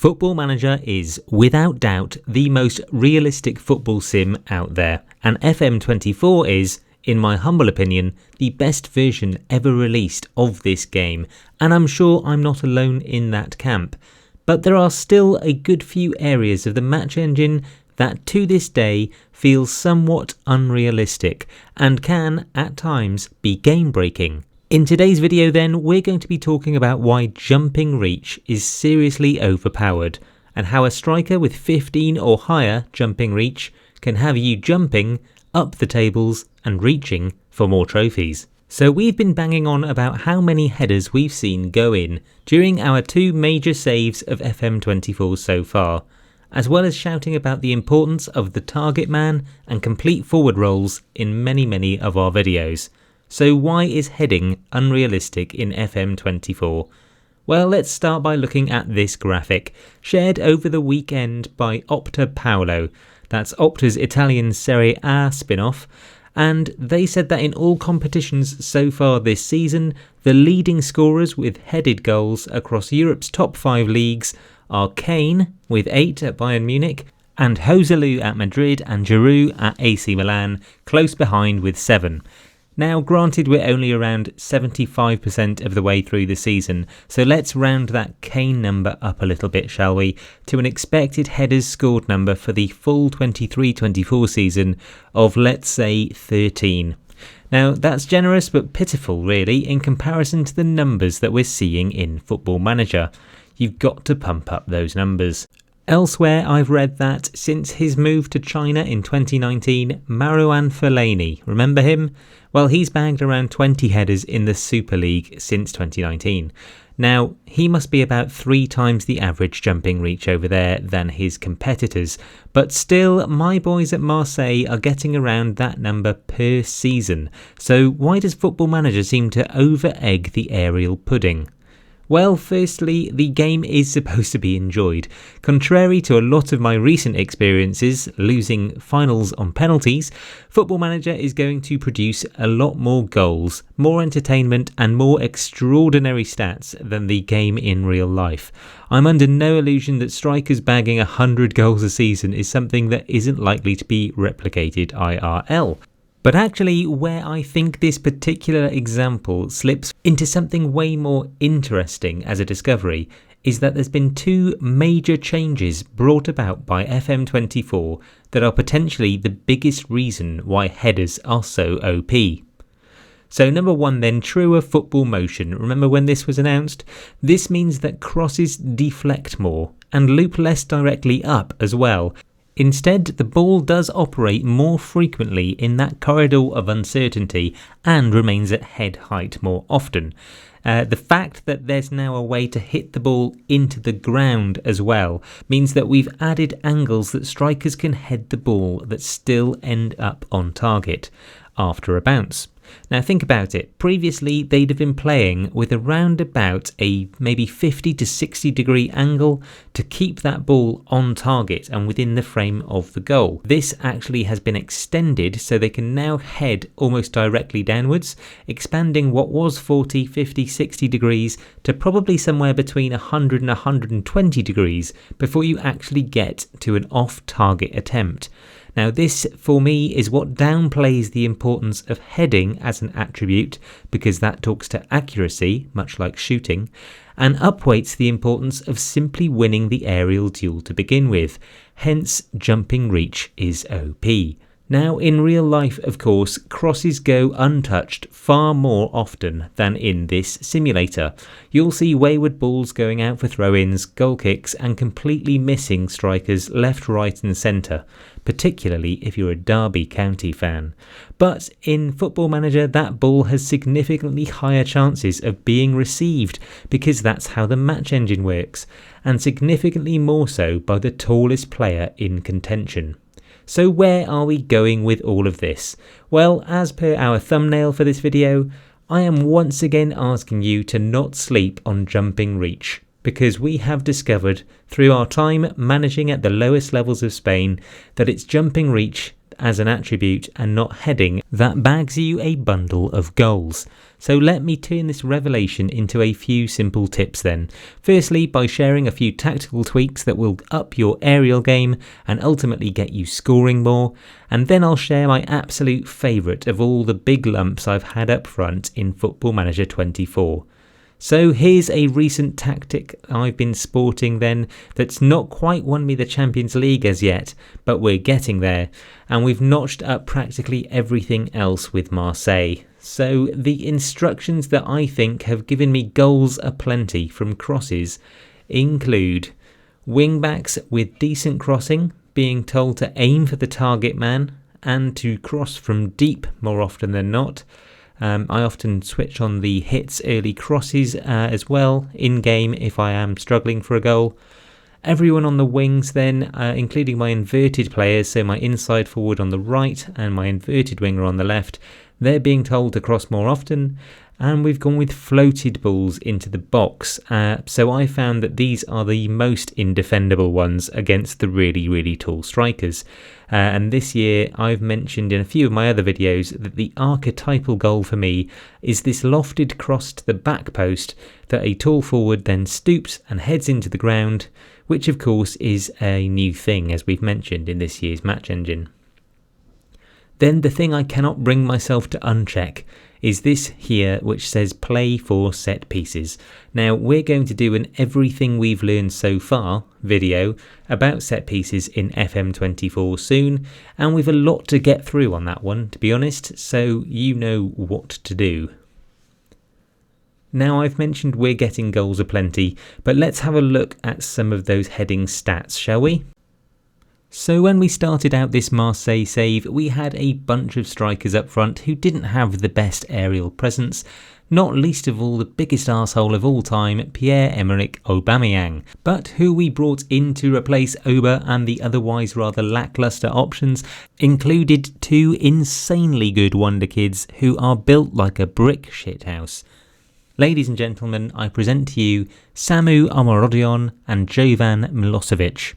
Football Manager is, without doubt, the most realistic football sim out there, and FM24 is, in my humble opinion, the best version ever released of this game, and I'm sure I'm not alone in that camp. But there are still a good few areas of the match engine that to this day feel somewhat unrealistic, and can, at times, be game-breaking. In today's video then, we're going to be talking about why jumping reach is seriously overpowered, and how a striker with 15 or higher jumping reach can have you jumping up the tables and reaching for more trophies. So we've been banging on about how many headers we've seen go in during our two major saves of FM24 so far, as well as shouting about the importance of the target man and complete forward rolls in many of our videos. So why is heading unrealistic in FM24? Well, let's start by looking at this graphic, shared over the weekend by Opta Paolo. That's Opta's Italian Serie A spin-off, and they said that in all competitions so far this season, the leading scorers with headed goals across Europe's top 5 leagues are Kane with 8 at Bayern Munich, and Joselu at Madrid and Giroud at AC Milan, close behind with 7. Now, granted, we're only around 75% of the way through the season, so let's round that Kane number up a little bit, shall we, to an expected headers scored number for the full 23-24 season of, let's say, 13. Now, that's generous but pitiful, really, in comparison to the numbers that we're seeing in Football Manager. You've got to pump up those numbers. Elsewhere, I've read that since his move to China in 2019, Marouane Fellaini, remember him? Well, he's bagged around 20 headers in the Super League since 2019. Now, he must be about 3 times the average jumping reach over there than his competitors, but still, my boys at Marseille are getting around that number per season. So why does Football Manager seem to over-egg the aerial pudding? Well, firstly, the game is supposed to be enjoyed. Contrary to a lot of my recent experiences, losing finals on penalties, Football Manager is going to produce a lot more goals, more entertainment and more extraordinary stats than the game in real life. I'm under no illusion that strikers bagging 100 goals a season is something that isn't likely to be replicated IRL. But actually, where I think this particular example slips into something way more interesting as a discovery is that there's been 2 major changes brought about by FM24 that are potentially the biggest reason why headers are so OP. So number 1 then, truer football motion. Remember when this was announced? This means that crosses deflect more and loop less directly up as well. Instead, the ball does operate more frequently in that corridor of uncertainty and remains at head height more often. The fact that there's now a way to hit the ball into the ground as well means that we've added angles that strikers can head the ball that still end up on target after a bounce. Now think about it. Previously they'd have been playing with around about a maybe 50 to 60 degree angle to keep that ball on target and within the frame of the goal. This actually has been extended so they can now head almost directly downwards, expanding what was 40, 50, 60 degrees to probably somewhere between 100 and 120 degrees before you actually get to an off-target attempt. Now this, for me, is what downplays the importance of heading as an attribute, because that talks to accuracy, much like shooting, and upweights the importance of simply winning the aerial duel to begin with. Hence, jumping reach is OP. Now, in real life, of course, crosses go untouched far more often than in this simulator. You'll see wayward balls going out for throw-ins, goal kicks, and completely missing strikers left, right and centre, particularly if you're a Derby County fan. But in Football Manager, that ball has significantly higher chances of being received, because that's how the match engine works, and significantly more so by the tallest player in contention. So where are we going with all of this? Well, as per our thumbnail for this video, I am once again asking you to not sleep on jumping reach, because we have discovered through our time managing at the lowest levels of Spain that it's jumping reach as an attribute and not heading that bags you a bundle of goals. So let me turn this revelation into a few simple tips then. Firstly, by sharing a few tactical tweaks that will up your aerial game and ultimately get you scoring more, and then I'll share my absolute favourite of all the big lumps I've had up front in Football Manager 24. So here's a recent tactic I've been sporting then that's not quite won me the Champions League as yet, but we're getting there, and we've notched up practically everything else with Marseille. So the instructions that I think have given me goals aplenty from crosses include wingbacks with decent crossing, being told to aim for the target man and to cross from deep more often than not. I often switch on the hits early crosses as well in game if I am struggling for a goal. Everyone on the wings then, including my inverted players, so my inside forward on the right and my inverted winger on the left, they're being told to cross more often. And we've gone with floated balls into the box, so I found that these are the most indefendable ones against the really tall strikers. And this year I've mentioned in a few of my other videos that the archetypal goal for me is this lofted cross to the back post that a tall forward then stoops and heads into the ground, which of course is a new thing as we've mentioned in this year's match engine. Then the thing I cannot bring myself to uncheck is this here, which says play for set pieces. Now we're going to do an everything we've learned so far video about set pieces in FM24 soon, and we've a lot to get through on that one, to be honest, so you know what to do. Now I've mentioned we're getting goals aplenty, but let's have a look at some of those heading stats, shall we? So when we started out this Marseille save, we had a bunch of strikers up front who didn't have the best aerial presence, not least of all the biggest arsehole of all time, Pierre-Emerick Aubameyang, but who we brought in to replace Oba and the otherwise rather lacklustre options included two insanely good wonderkids who are built like a brick shithouse. Ladies and gentlemen, I present to you Samu Omorodion and Jovan Milosevic.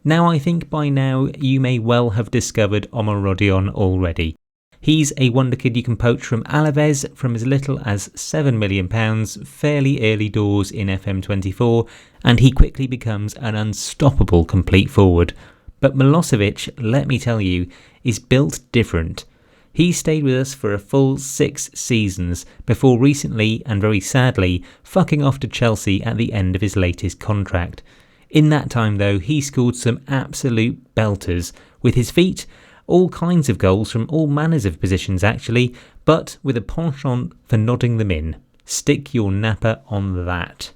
Now I think by now you may well have discovered Omorodion already. He's a wonderkid you can poach from Alaves from as little as £7 million fairly early doors in FM24, and he quickly becomes an unstoppable complete forward. But Milosevic, let me tell you, is built different. He stayed with us for a full 6 seasons before recently and very sadly fucking off to Chelsea at the end of his latest contract. In that time though, he scored some absolute belters with his feet, all kinds of goals from all manners of positions actually, but with a penchant for nodding them in. Stick your napper on that.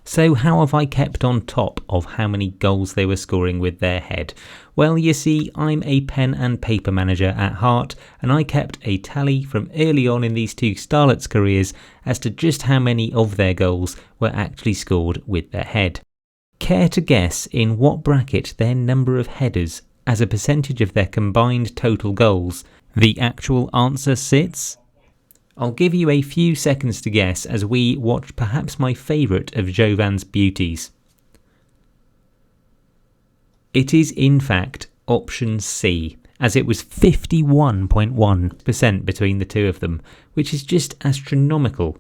So how have I kept on top of how many goals they were scoring with their head? Well, you see, I'm a pen and paper manager at heart, and I kept a tally from early on in these two starlets' careers as to just how many of their goals were actually scored with their head. Care to guess in what bracket their number of headers as a percentage of their combined total goals the actual answer sits? I'll give you a few seconds to guess as we watch perhaps my favourite of Jovan's beauties. It is in fact option C, as it was 51.1% between the two of them, which is just astronomical.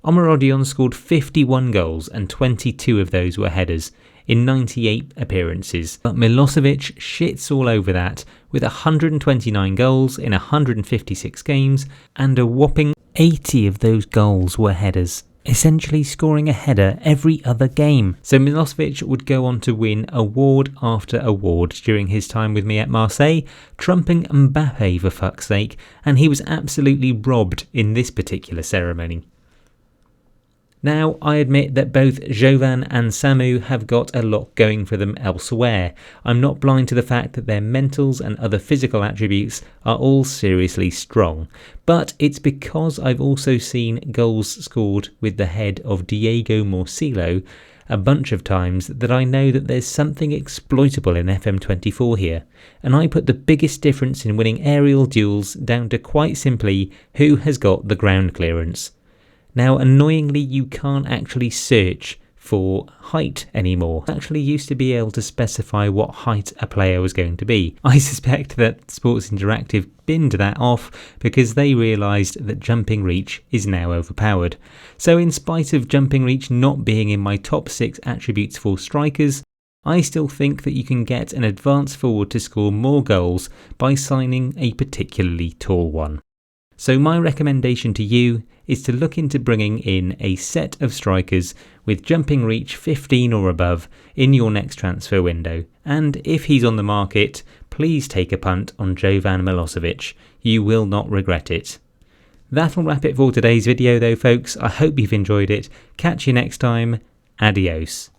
Omorodion scored 51 goals and 22 of those were headers in 98 appearances, but Milosevic shits all over that with 129 goals in 156 games, and a whopping 80 of those goals were headers, essentially scoring a header every other game. So Milosevic would go on to win award after award during his time with me at Marseille, trumping Mbappe for fuck's sake, and he was absolutely robbed in this particular ceremony. Now, I admit that both Jovan and Samu have got a lot going for them elsewhere. I'm not blind to the fact that their mentals and other physical attributes are all seriously strong, but it's because I've also seen goals scored with the head of Diego Morcillo a bunch of times that I know that there's something exploitable in FM24 here, and I put the biggest difference in winning aerial duels down to quite simply who has got the ground clearance. Now, annoyingly, you can't actually search for height anymore. I actually used to be able to specify what height a player was going to be. I suspect that Sports Interactive binned that off because they realised that jumping reach is now overpowered. So in spite of jumping reach not being in my top 6 attributes for strikers, I still think that you can get an advanced forward to score more goals by signing a particularly tall one. So my recommendation to you is to look into bringing in a set of strikers with jumping reach 15 or above in your next transfer window. And if he's on the market, please take a punt on Jovan Milosevic. You will not regret it. That'll wrap it for today's video though, folks. I hope you've enjoyed it. Catch you next time. Adios.